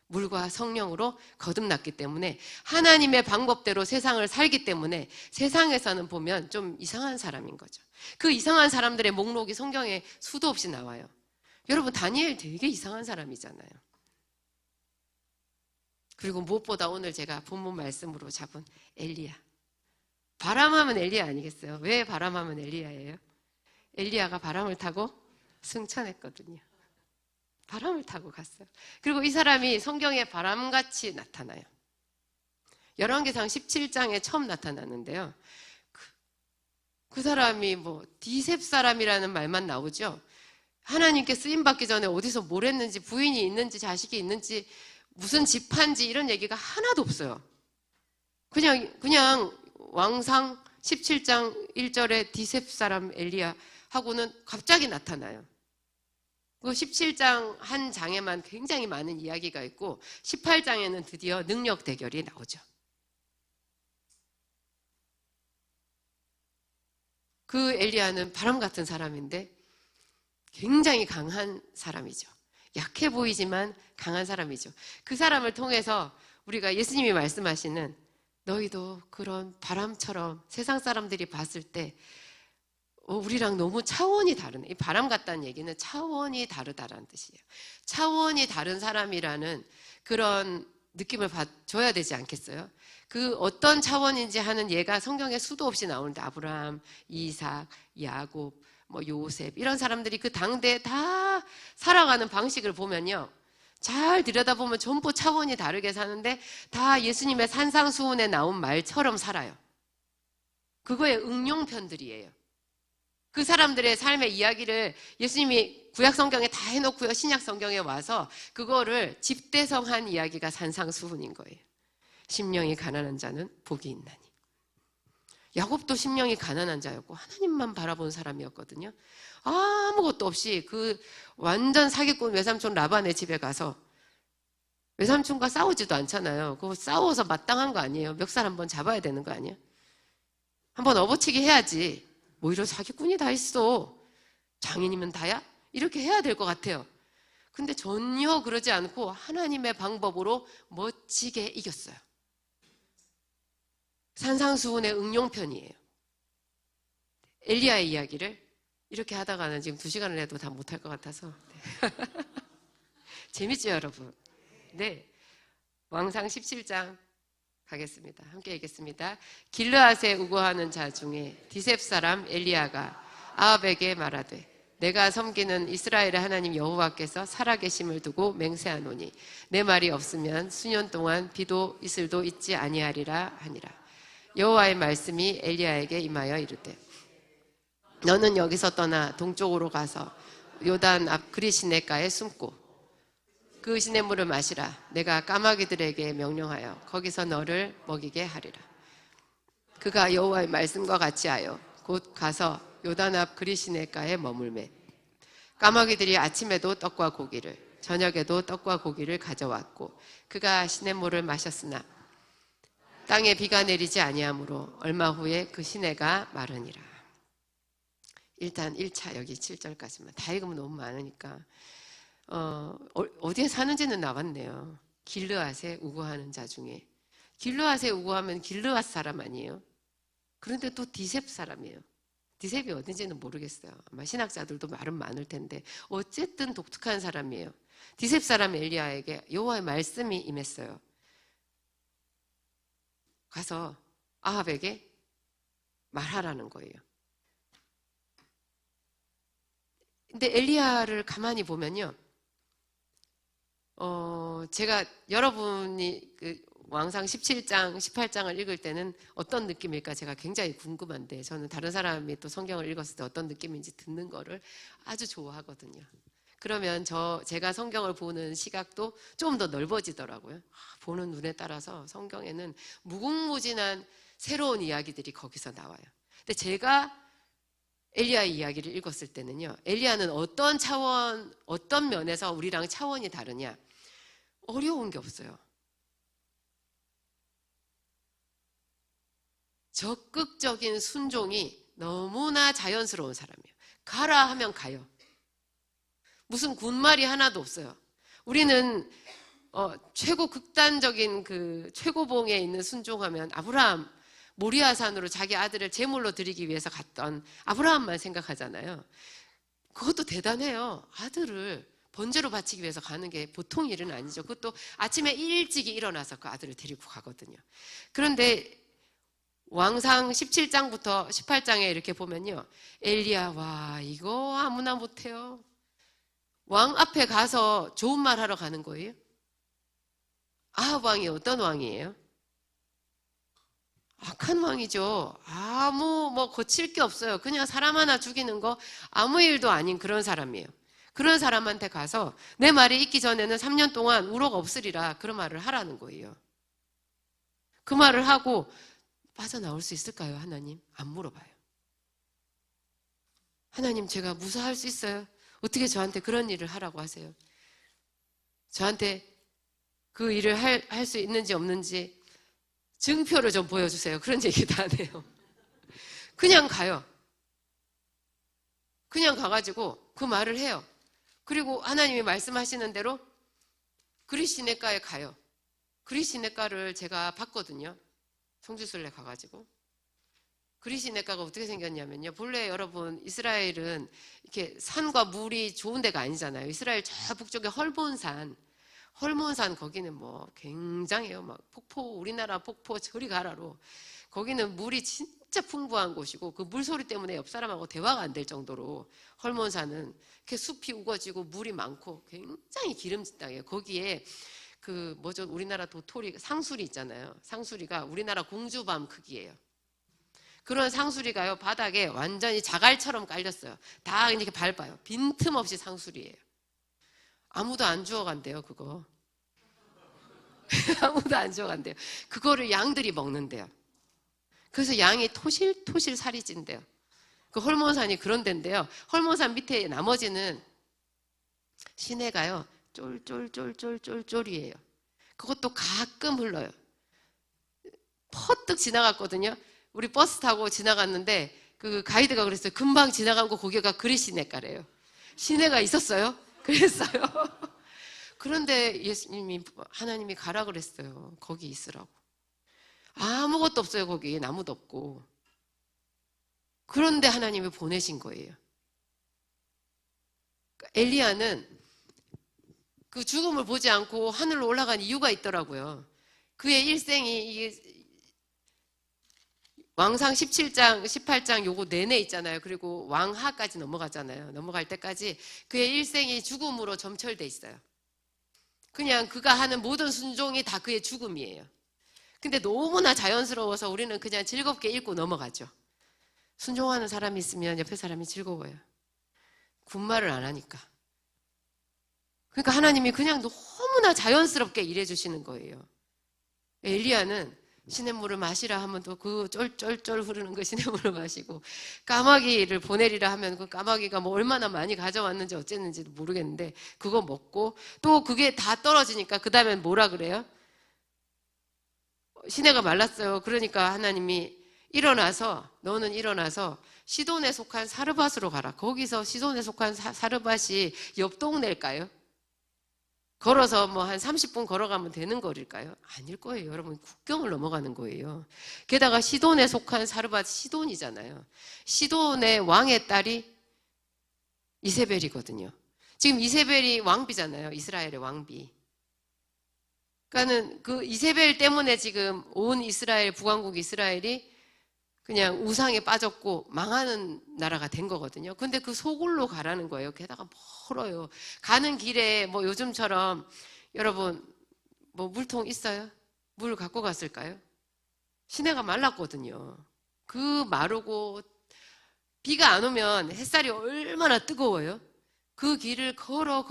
물과 성령으로 거듭났기 때문에 하나님의 방법대로 세상을 살기 때문에 세상에서는 보면 좀 이상한 사람인 거죠. 그 이상한 사람들의 목록이 성경에 수도 없이 나와요. 여러분, 다니엘 되게 이상한 사람이잖아요. 그리고 무엇보다 오늘 제가 본문 말씀으로 잡은 엘리야. 바람하면 엘리야 아니겠어요? 왜 바람하면 엘리야예요? 엘리야가 바람을 타고 승천했거든요. 바람을 타고 갔어요. 그리고 이 사람이 성경에 바람같이 나타나요. 열왕기상 17장에 처음 나타나는데요. 그 사람이 디셉 사람이라는 말만 나오죠. 하나님께 쓰임받기 전에 어디서 뭘 했는지, 부인이 있는지 자식이 있는지 무슨 집한지 이런 얘기가 하나도 없어요. 그냥 왕상 17장 1절에 디셉 사람 엘리야 하고는 갑자기 나타나요. 그 17장 한 장에만 굉장히 많은 이야기가 있고 18장에는 드디어 능력 대결이 나오죠. 그 엘리야는 바람 같은 사람인데 굉장히 강한 사람이죠. 약해 보이지만 강한 사람이죠. 그 사람을 통해서 우리가 예수님이 말씀하시는 너희도 그런 바람처럼 세상 사람들이 봤을 때 우리랑 너무 차원이 다르네. 이 바람 같다는 얘기는 차원이 다르다라는 뜻이에요. 차원이 다른 사람이라는 그런 느낌을 줘야 되지 않겠어요? 그 어떤 차원인지 하는 예가 성경에 수도 없이 나오는데 아브라함, 이삭, 야곱, 요셉 이런 사람들이 그 당대에 다 살아가는 방식을 보면요. 잘 들여다보면 전부 차원이 다르게 사는데 다 예수님의 산상수훈에 나온 말처럼 살아요. 그거의 응용편들이에요. 그 사람들의 삶의 이야기를 예수님이 구약성경에 다 해놓고요. 신약성경에 와서 그거를 집대성한 이야기가 산상수훈인 거예요. 심령이 가난한 자는 복이 있나니. 야곱도 심령이 가난한 자였고 하나님만 바라본 사람이었거든요. 아무것도 없이 그 완전 사기꾼 외삼촌 라반의 집에 가서 외삼촌과 싸우지도 않잖아요. 그거 싸워서 마땅한 거 아니에요. 멱살 한번 잡아야 되는 거 아니에요? 한번 업어치기 해야지. 뭐 이런 사기꾼이 다 있어. 장인이면 다야? 이렇게 해야 될 것 같아요. 근데 전혀 그러지 않고 하나님의 방법으로 멋지게 이겼어요. 산상수훈의 응용편이에요. 엘리야의 이야기를 이렇게 하다가는 지금 2시간을 해도 다 못할 것 같아서. 재밌죠, 여러분? 네. 왕상 17장 가겠습니다. 함께 읽겠습니다. 길르앗에 우거하는 자 중에 디셉 사람 엘리야가 아합에게 말하되 내가 섬기는 이스라엘의 하나님 여호와께서 살아계심을 두고 맹세하노니 내 말이 없으면 수년 동안 비도 이슬도 있지 아니하리라 하니라. 여호와의 말씀이 엘리야에게 임하여 이르되 너는 여기서 떠나 동쪽으로 가서 요단 앞 그리시네가에 숨고 그 시냇물을 마시라. 내가 까마귀들에게 명령하여 거기서 너를 먹이게 하리라. 그가 여호와의 말씀과 같이 하여 곧 가서 요단 앞 그리시네가에 머물매 까마귀들이 아침에도 떡과 고기를 저녁에도 떡과 고기를 가져왔고 그가 시냇물을 마셨으나 땅에 비가 내리지 아니하므로 얼마 후에 그 시내가 마르니라. 일단 1차 여기 7절까지만 다 읽으면 너무 많으니까 어디에 사는지는 나왔네요. 길르앗에 우거하는 자 중에. 길르앗에 우거하면 길르앗 사람 아니에요? 그런데 또 디셉 사람이에요. 디셉이 어딘지는 모르겠어요. 아마 신학자들도 말은 많을 텐데 어쨌든 독특한 사람이에요. 디셉 사람 엘리야에게 여호와의 말씀이 임했어요. 가서 아합에게 말하라는 거예요. 근데 엘리야를 가만히 보면요. 제가 여러분이 그 왕상 17장, 18장을 읽을 때는 어떤 느낌일까 제가 굉장히 궁금한데 저는 다른 사람이 또 성경을 읽었을 때 어떤 느낌인지 듣는 거를 아주 좋아하거든요. 그러면 제가 성경을 보는 시각도 좀 더 넓어지더라고요. 보는 눈에 따라서 성경에는 무궁무진한 새로운 이야기들이 거기서 나와요. 근데 제가 엘리야의 이야기를 읽었을 때는요. 엘리야는 어떤 차원, 어떤 면에서 우리랑 차원이 다르냐? 어려운 게 없어요. 적극적인 순종이 너무나 자연스러운 사람이에요. 가라 하면 가요. 무슨 군말이 하나도 없어요. 우리는 최고 극단적인 그 최고봉에 있는 순종하면 아브라함 모리아산으로 자기 아들을 제물로 드리기 위해서 갔던 아브라함만 생각하잖아요. 그것도 대단해요. 아들을 번제로 바치기 위해서 가는 게 보통 일은 아니죠. 그것도 아침에 일찍이 일어나서 그 아들을 데리고 가거든요. 그런데 왕상 17장부터 18장에 이렇게 보면요. 엘리야, 와, 이거 아무나 못해요. 왕 앞에 가서 좋은 말 하러 가는 거예요? 아합 왕이 어떤 왕이에요? 악한 왕이죠. 아무 고칠 게 없어요. 그냥 사람 하나 죽이는 거 아무 일도 아닌 그런 사람이에요. 그런 사람한테 가서 내 말이 있기 전에는 3년 동안 우로가 없으리라 그런 말을 하라는 거예요. 그 말을 하고 빠져나올 수 있을까요, 하나님? 안 물어봐요. 하나님, 제가 무사할 수 있어요? 어떻게 저한테 그런 일을 하라고 하세요? 저한테 그 일을 할 수 있는지 없는지 증표를 좀 보여주세요. 그런 얘기도 안 해요. 그냥 가요. 그냥 가가지고 그 말을 해요. 그리고 하나님이 말씀하시는 대로 그리시네가에 가요. 그리시네가를 제가 봤거든요. 성지순례 가가지고. 그리시네가가 어떻게 생겼냐면요. 본래 여러분 이스라엘은 이렇게 산과 물이 좋은 데가 아니잖아요. 이스라엘 저 북쪽에 헐몬산 거기는 뭐 굉장해요. 막 폭포, 우리나라 폭포 저리 가라로. 거기는 물이 진짜 풍부한 곳이고 그 물소리 때문에 옆 사람하고 대화가 안 될 정도로 헐몬산은 이렇게 숲이 우거지고 물이 많고 굉장히 기름진 땅이에요. 거기에 그 뭐죠? 우리나라 도토리 상수리 있잖아요. 상수리가 우리나라 공주밤 크기예요. 그런 상수리가요 바닥에 완전히 자갈처럼 깔렸어요. 다 이렇게 밟아요. 빈틈없이 상수리예요. 아무도 안 주워간대요, 그거. 아무도 안 주워간대요. 그거를 양들이 먹는데요. 그래서 양이 토실토실 살이 찐대요. 그 헐몬산이 그런 데인데요. 헐몬산 밑에 나머지는 시내가요, 쫄쫄쫄쫄쫄쫄이에요. 그것도 가끔 흘러요. 퍼뜩 지나갔거든요. 우리 버스 타고 지나갔는데 그 가이드가 그랬어요. 금방 지나간 거 거기가 그리시네가래요. 시내가 있었어요? 그랬어요. 그런데 하나님이 가라 그랬어요. 거기 있으라고. 아무것도 없어요. 거기 나무도 없고. 그런데 하나님이 보내신 거예요. 엘리야는 그 죽음을 보지 않고 하늘로 올라간 이유가 있더라고요. 그의 일생이 왕상 17장, 18장 요거 내내 있잖아요. 그리고 왕하까지 넘어가잖아요. 넘어갈 때까지 그의 일생이 죽음으로 점철돼 있어요. 그냥 그가 하는 모든 순종이 다 그의 죽음이에요. 근데 너무나 자연스러워서 우리는 그냥 즐겁게 읽고 넘어가죠. 순종하는 사람이 있으면 옆에 사람이 즐거워요. 군말을 안 하니까. 그러니까 하나님이 그냥 너무나 자연스럽게 일해주시는 거예요. 엘리야는 시냇물을 마시라 하면 또 그 쫄쫄쫄 흐르는 그 시냇물을 마시고, 까마귀를 보내리라 하면 그 까마귀가 뭐 얼마나 많이 가져왔는지 어쨌는지도 모르겠는데 그거 먹고, 또 그게 다 떨어지니까 그 다음엔 뭐라 그래요? 시내가 말랐어요. 그러니까 하나님이 너는 일어나서 시돈에 속한 사르밧으로 가라. 거기서 시돈에 속한 사르밧이 옆 동네일까요? 걸어서 뭐 한 30분 걸어가면 되는 거릴까요? 아닐 거예요. 여러분, 국경을 넘어가는 거예요. 게다가 시돈에 속한 사르밧, 시돈이잖아요. 시돈의 왕의 딸이 이세벨이거든요. 지금 이세벨이 왕비잖아요. 이스라엘의 왕비. 그러니까는 그 이세벨 때문에 지금 온 이스라엘, 북왕국 이스라엘이 그냥 우상에 빠졌고 망하는 나라가 된 거거든요. 근데 그 소굴로 가라는 거예요. 게다가 멀어요. 가는 길에 뭐 요즘처럼 여러분 뭐 물통 있어요? 물 갖고 갔을까요? 시내가 말랐거든요. 그 마르고 비가 안 오면 햇살이 얼마나 뜨거워요? 그 길을 걸어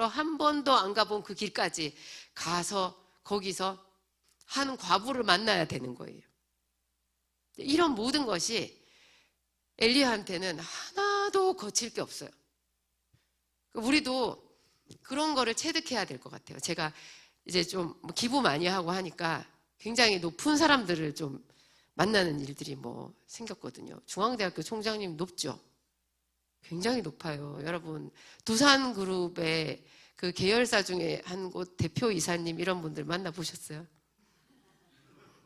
한 번도 안 가본 그 길까지 가서 거기서 한 과부를 만나야 되는 거예요. 이런 모든 것이 엘리야한테는 하나도 거칠 게 없어요. 우리도 그런 거를 체득해야 될 것 같아요. 제가 이제 좀 기부 많이 하고 하니까 굉장히 높은 사람들을 좀 만나는 일들이 뭐 생겼거든요. 중앙대학교 총장님 높죠? 굉장히 높아요. 여러분, 두산그룹의 그 계열사 중에 한 곳 대표 이사님 이런 분들 만나보셨어요?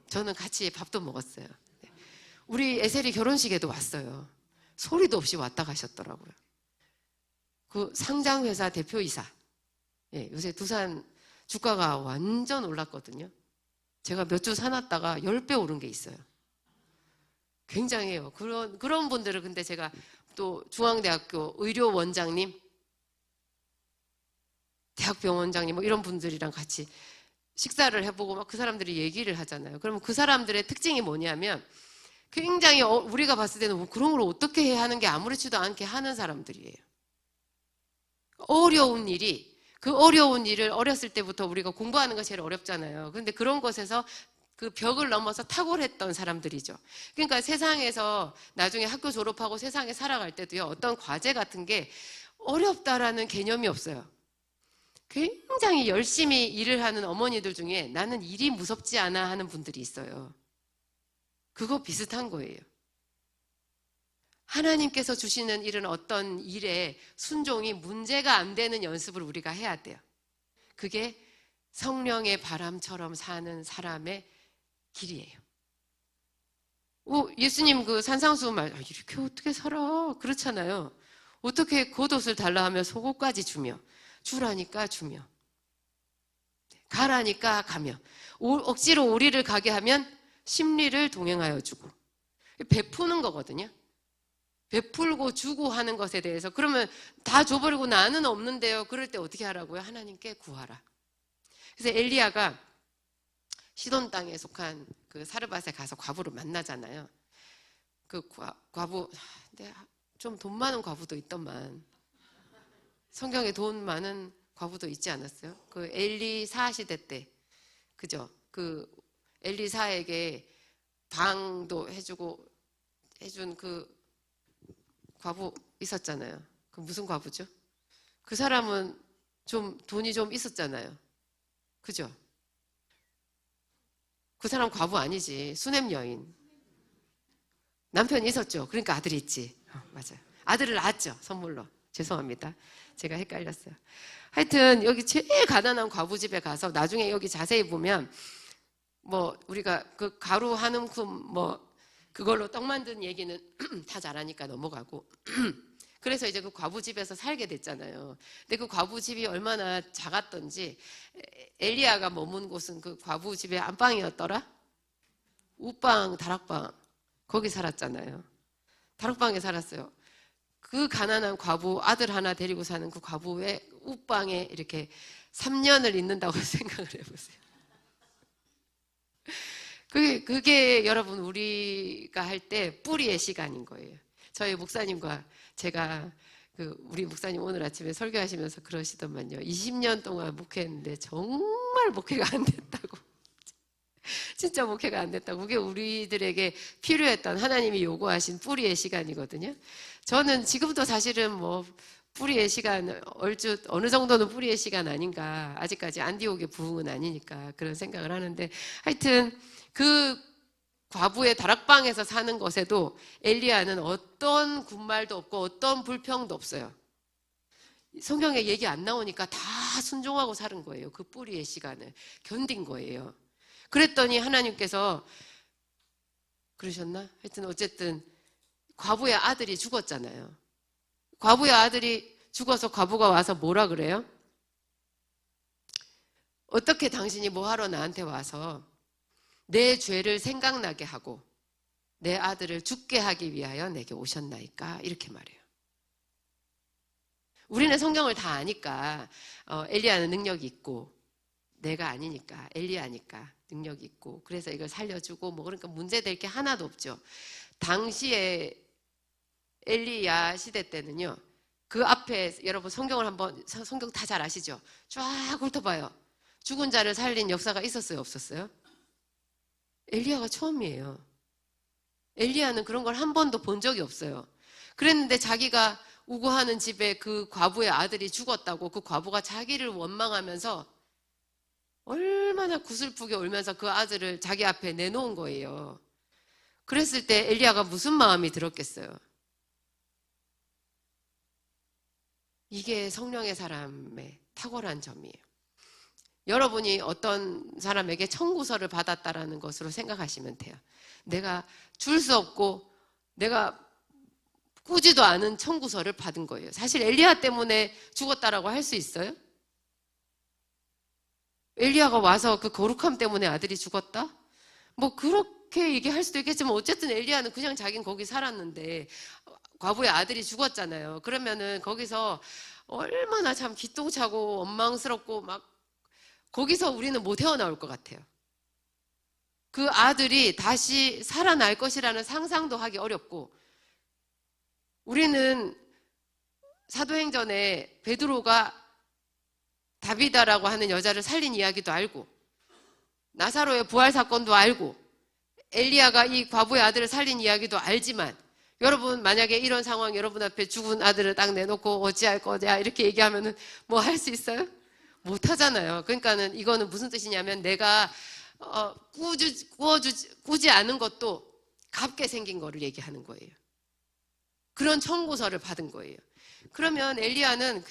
저는 같이 밥도 먹었어요. 우리 에셀이 결혼식에도 왔어요. 소리도 없이 왔다 가셨더라고요. 그 상장회사 대표이사. 예, 요새 두산 주가가 완전 올랐거든요. 제가 몇 주 사놨다가 10배 오른 게 있어요. 굉장해요. 그런 분들을 근데 제가 또 중앙대학교 의료원장님, 대학병원장님 뭐 이런 분들이랑 같이 식사를 해보고 막 그 사람들이 얘기를 하잖아요. 그러면 그 사람들의 특징이 뭐냐면 굉장히 우리가 봤을 때는 뭐 그런 걸 어떻게 해야 하는 게 아무렇지도 않게 하는 사람들이에요. 그 어려운 일을 어렸을 때부터 우리가 공부하는 거 제일 어렵잖아요. 그런데 그런 것에서 그 벽을 넘어서 탁월했던 사람들이죠. 그러니까 세상에서 나중에 학교 졸업하고 세상에 살아갈 때도요, 어떤 과제 같은 게 어렵다라는 개념이 없어요. 굉장히 열심히 일을 하는 어머니들 중에 나는 일이 무섭지 않아 하는 분들이 있어요. 그거 비슷한 거예요. 하나님께서 주시는 일은 어떤 일에 순종이 문제가 안 되는 연습을 우리가 해야 돼요. 그게 성령의 바람처럼 사는 사람의 길이에요. 예수님 그 산상수훈 말, 이렇게 어떻게 살아? 그렇잖아요. 어떻게 겉옷을 달라 하며 속옷까지 주며, 주라니까 주며, 가라니까 가며, 억지로 우리를 가게 하면 심리를 동행하여 주고. 베푸는 거거든요. 베풀고 주고 하는 것에 대해서. 그러면 다 줘버리고 나는 없는데요. 그럴 때 어떻게 하라고요? 하나님께 구하라. 그래서 엘리야가 시돈 땅에 속한 그 사르밧에 가서 과부를 만나잖아요. 그 과부, 좀 돈 많은 과부도 있더만. 성경에 돈 많은 과부도 있지 않았어요? 그 엘리사 시대 때, 그죠? 그 엘리사에게 방도 해준 그 과부 있었잖아요. 그 무슨 과부죠? 그 사람은 좀 돈이 좀 있었잖아요. 그죠? 그 사람 과부 아니지. 수냄 여인. 남편이 있었죠. 그러니까 아들이 있지. 맞아요. 아들을 낳았죠. 선물로. 죄송합니다. 제가 헷갈렸어요. 하여튼 여기 제일 가난한 과부 집에 가서 나중에 여기 자세히 보면 뭐 우리가 그 가루 한 움큼 뭐 그걸로 떡 만든 얘기는 다 잘하니까 넘어가고 그래서 이제 그 과부 집에서 살게 됐잖아요. 근데 그 과부 집이 얼마나 작았던지 엘리야가 머문 곳은 그 과부 집의 안방이었더라. 우방, 다락방 거기 살았잖아요. 다락방에 살았어요. 그 가난한 과부 아들 하나 데리고 사는 그 과부의 우방에 이렇게 3년을 있는다고 생각을 해보세요. 그게 여러분 우리가 할 때 뿌리의 시간인 거예요. 저희 목사님과 제가 우리 목사님 오늘 아침에 설교하시면서 그러시더만요. 20년 동안 목회했는데 정말 목회가 안 됐다고. 진짜 목회가 안 됐다고. 그게 우리들에게 필요했던 하나님이 요구하신 뿌리의 시간이거든요. 저는 지금도 사실은 뭐 뿌리의 시간 얼추 어느 정도는 뿌리의 시간 아닌가. 아직까지 안디옥의 부흥은 아니니까 그런 생각을 하는데 하여튼 그 과부의 다락방에서 사는 것에도 엘리야는 어떤 군말도 없고 어떤 불평도 없어요. 성경에 얘기 안 나오니까 다 순종하고 사는 거예요. 그 뿌리의 시간을 견딘 거예요. 그랬더니 하나님께서 그러셨나? 하여튼 어쨌든 과부의 아들이 죽었잖아요. 과부의 아들이 죽어서 과부가 와서 뭐라 그래요? 어떻게 당신이 뭐하러 나한테 와서 내 죄를 생각나게 하고 내 아들을 죽게 하기 위하여 내게 오셨나이까? 이렇게 말해요. 우리는 성경을 다 아니까 엘리야는 능력이 있고 내가 아니니까 엘리야니까 능력이 있고 그래서 이걸 살려주고 뭐 그러니까 문제될 게 하나도 없죠. 당시에 엘리야 시대 때는요. 그 앞에 여러분 성경을 한번 성경 다 잘 아시죠? 쫙 훑어봐요. 죽은 자를 살린 역사가 있었어요? 없었어요? 엘리야가 처음이에요. 엘리야는 그런 걸 한 번도 본 적이 없어요. 그랬는데 자기가 우고하는 집에 그 과부의 아들이 죽었다고 그 과부가 자기를 원망하면서 얼마나 구슬프게 울면서 그 아들을 자기 앞에 내놓은 거예요. 그랬을 때 엘리야가 무슨 마음이 들었겠어요? 이게 성령의 사람의 탁월한 점이에요. 여러분이 어떤 사람에게 청구서를 받았다라는 것으로 생각하시면 돼요. 내가 줄 수 없고 내가 꾸지도 않은 청구서를 받은 거예요. 사실 엘리야 때문에 죽었다라고 할 수 있어요? 엘리야가 와서 그 거룩함 때문에 아들이 죽었다? 뭐 그렇게 얘기할 수도 있겠지만 어쨌든 엘리야는 그냥 자긴 거기 살았는데 과부의 아들이 죽었잖아요. 그러면은 거기서 얼마나 참 기똥차고 원망스럽고 막 거기서 우리는 못 헤어나올 것 같아요. 그 아들이 다시 살아날 것이라는 상상도 하기 어렵고 우리는 사도행전에 베드로가 다비다라고 하는 여자를 살린 이야기도 알고 나사로의 부활 사건도 알고 엘리야가 이 과부의 아들을 살린 이야기도 알지만 여러분 만약에 이런 상황 여러분 앞에 죽은 아들을 딱 내놓고 어찌할 거냐 이렇게 얘기하면은 뭐 할 수 있어요? 못 하잖아요. 그러니까는 이거는 무슨 뜻이냐면 내가 꾸지 않은 것도 값게 생긴 거를 얘기하는 거예요. 그런 청구서를 받은 거예요. 그러면 엘리야는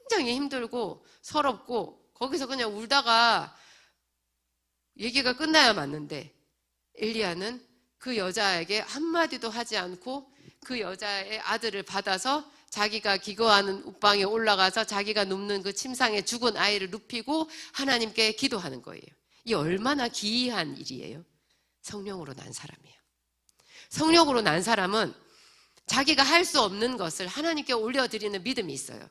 굉장히 힘들고 서럽고 거기서 그냥 울다가 얘기가 끝나야 맞는데 엘리야는 그 여자에게 한마디도 하지 않고 그 여자의 아들을 받아서 자기가 기거하는 옥방에 올라가서 자기가 눕는 그 침상에 죽은 아이를 눕히고 하나님께 기도하는 거예요. 이 얼마나 기이한 일이에요. 성령으로 난 사람이에요. 성령으로 난 사람은 자기가 할 수 없는 것을 하나님께 올려드리는 믿음이 있어요.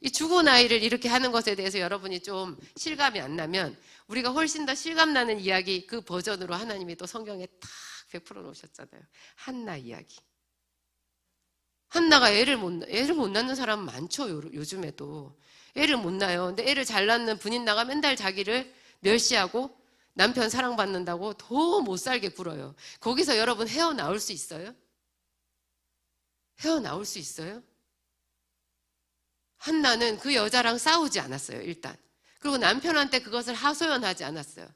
이 죽은 아이를 이렇게 하는 것에 대해서 여러분이 좀 실감이 안 나면 우리가 훨씬 더 실감나는 이야기 그 버전으로 하나님이 또 성경에 탁 베풀어 놓으셨잖아요. 한나 이야기. 한나가 애를 못 낳는 사람 많죠. 요즘에도 애를 못 낳아요. 근데 애를 잘 낳는 분인나가 맨날 자기를 멸시하고 남편 사랑받는다고 더 못 살게 굴어요. 거기서 여러분 헤어나올 수 있어요? 헤어나올 수 있어요? 한나는 그 여자랑 싸우지 않았어요. 일단. 그리고 남편한테 그것을 하소연하지 않았어요.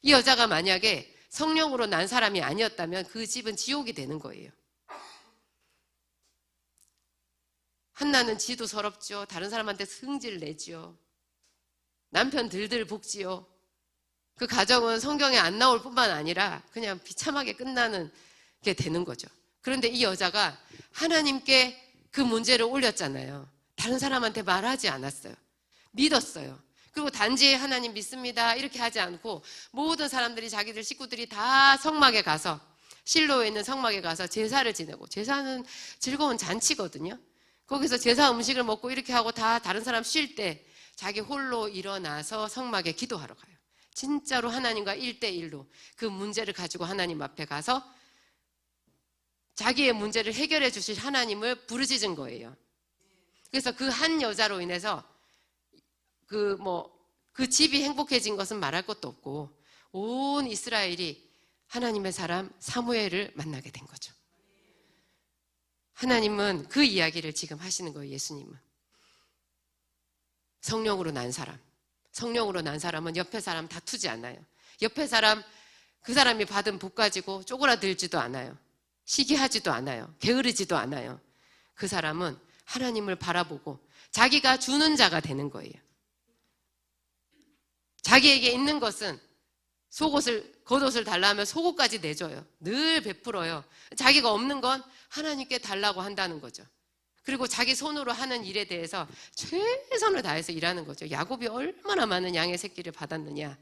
이 여자가 만약에 성령으로 난 사람이 아니었다면 그 집은 지옥이 되는 거예요. 한나는 지도 서럽죠. 다른 사람한테 승질 내지요. 남편 들들 볶지요. 그 가정은 성경에 안 나올 뿐만 아니라 그냥 비참하게 끝나는 게 되는 거죠. 그런데 이 여자가 하나님께 그 문제를 올렸잖아요. 다른 사람한테 말하지 않았어요. 믿었어요. 그리고 단지 하나님 믿습니다 이렇게 하지 않고 모든 사람들이 자기들 식구들이 다 성막에 가서, 실로에 있는 성막에 가서 제사를 지내고, 제사는 즐거운 잔치거든요. 거기서 제사 음식을 먹고 이렇게 하고 다 다른 사람 쉴 때 자기 홀로 일어나서 성막에 기도하러 가요. 진짜로 하나님과 1대1로 그 문제를 가지고 하나님 앞에 가서 자기의 문제를 해결해 주실 하나님을 부르짖은 거예요. 그래서 그 한 여자로 인해서 그 집이 행복해진 것은 말할 것도 없고 온 이스라엘이 하나님의 사람 사무엘을 만나게 된 거죠. 하나님은 그 이야기를 지금 하시는 거예요. 예수님은 성령으로 난 사람, 성령으로 난 사람은 옆에 사람 다투지 않아요. 옆에 사람, 그 사람이 받은 복 가지고 쪼그라들지도 않아요. 시기하지도 않아요. 게으르지도 않아요. 그 사람은 하나님을 바라보고 자기가 주는 자가 되는 거예요. 자기에게 있는 것은 겉옷을 달라 하면 속옷까지 내줘요. 늘 베풀어요. 자기가 없는 건 하나님께 달라고 한다는 거죠. 그리고 자기 손으로 하는 일에 대해서 최선을 다해서 일하는 거죠. 야곱이 얼마나 많은 양의 새끼를 받았느냐.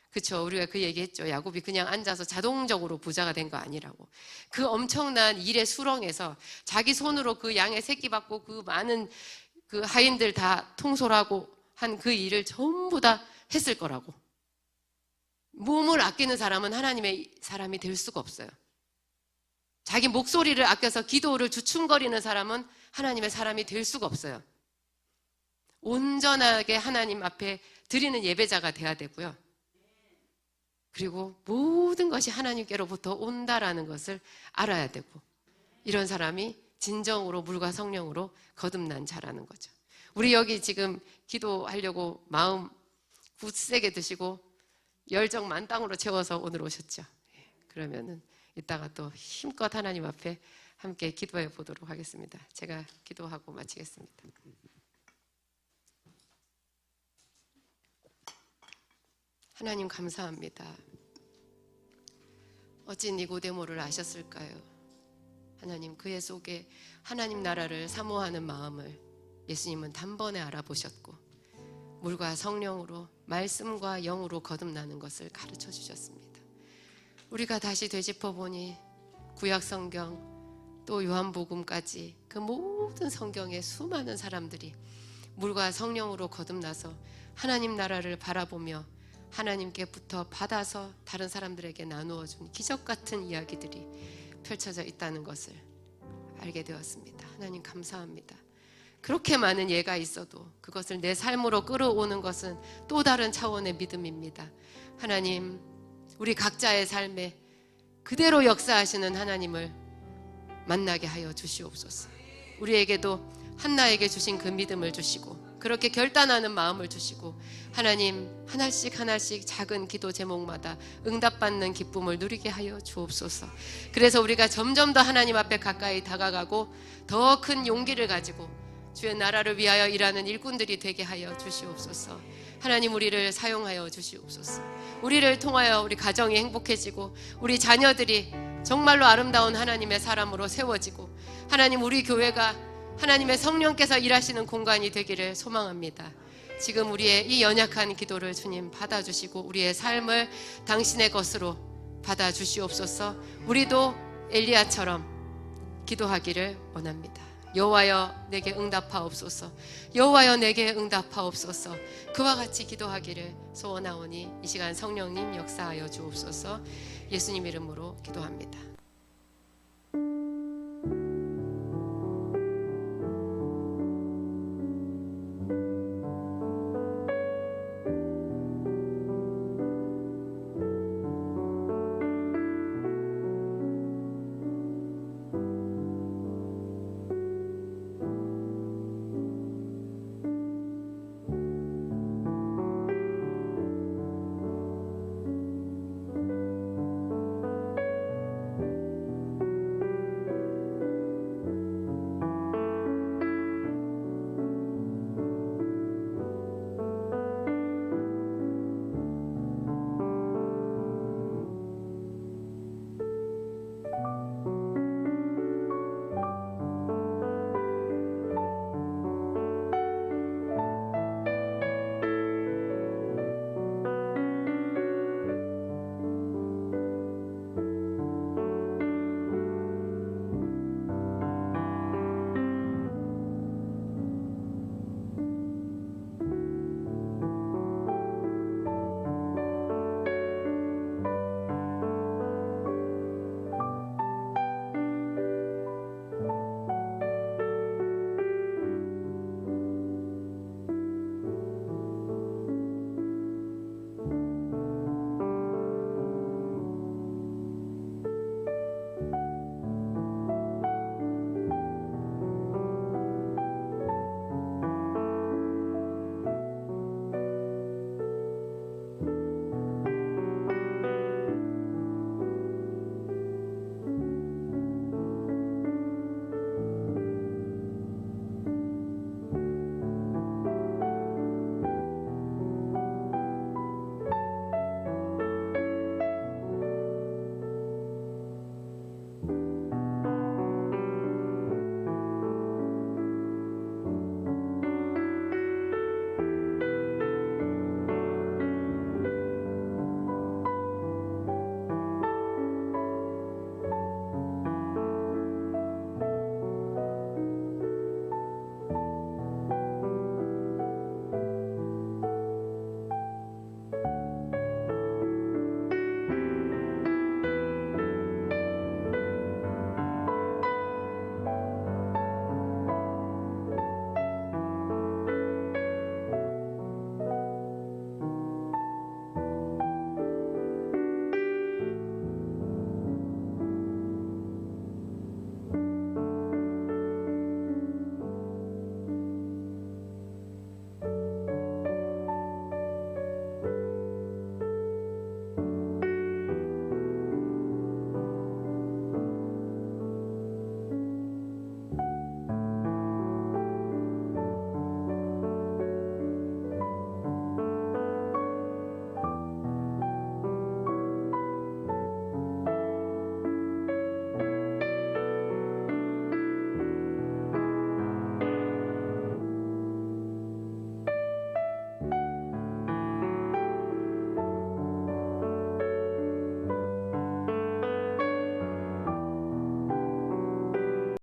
그렇죠. 우리가 그 얘기했죠. 야곱이 그냥 앉아서 자동적으로 부자가 된 거 아니라고. 그 엄청난 일의 수렁에서 자기 손으로 그 양의 새끼 받고 그 많은 그 하인들 다 통솔하고 한 그 일을 전부 다 했을 거라고. 몸을 아끼는 사람은 하나님의 사람이 될 수가 없어요. 자기 목소리를 아껴서 기도를 주춤거리는 사람은 하나님의 사람이 될 수가 없어요. 온전하게 하나님 앞에 드리는 예배자가 돼야 되고요. 그리고 모든 것이 하나님께로부터 온다라는 것을 알아야 되고, 이런 사람이 진정으로 물과 성령으로 거듭난 자라는 거죠. 우리 여기 지금 기도하려고 마음 굳세게 드시고 열정 만땅으로 채워서 오늘 오셨죠. 그러면은 이따가 또 힘껏 하나님 앞에 함께 기도해 보도록 하겠습니다. 제가 기도하고 마치겠습니다. 하나님 감사합니다. 어찌 니고데모를 아셨을까요? 하나님, 그의 속에 하나님 나라를 사모하는 마음을 예수님은 단번에 알아보셨고 물과 성령으로, 말씀과 영으로 거듭나는 것을 가르쳐 주셨습니다. 우리가 다시 되짚어 보니 구약 성경 또 요한복음까지 그 모든 성경의 수많은 사람들이 물과 성령으로 거듭나서 하나님 나라를 바라보며 하나님께부터 받아서 다른 사람들에게 나누어 준 기적 같은 이야기들이 펼쳐져 있다는 것을 알게 되었습니다. 하나님 감사합니다. 그렇게 많은 예가 있어도 그것을 내 삶으로 끌어오는 것은 또 다른 차원의 믿음입니다. 하나님, 우리 각자의 삶에 그대로 역사하시는 하나님을 만나게 하여 주시옵소서. 우리에게도 한나에게 주신 그 믿음을 주시고 그렇게 결단하는 마음을 주시고 하나님, 하나씩 하나씩 작은 기도 제목마다 응답받는 기쁨을 누리게 하여 주옵소서. 그래서 우리가 점점 더 하나님 앞에 가까이 다가가고 더 큰 용기를 가지고 주의 나라를 위하여 일하는 일꾼들이 되게 하여 주시옵소서. 하나님, 우리를 사용하여 주시옵소서. 우리를 통하여 우리 가정이 행복해지고 우리 자녀들이 정말로 아름다운 하나님의 사람으로 세워지고 하나님, 우리 교회가 하나님의 성령께서 일하시는 공간이 되기를 소망합니다. 지금 우리의 이 연약한 기도를 주님 받아주시고 우리의 삶을 당신의 것으로 받아주시옵소서. 우리도 엘리야처럼 기도하기를 원합니다. 여호와여 내게 응답하옵소서. 여호와여 내게 응답하옵소서. 그와 같이 기도하기를 소원하오니 이 시간 성령님 역사하여 주옵소서. 예수님 이름으로 기도합니다.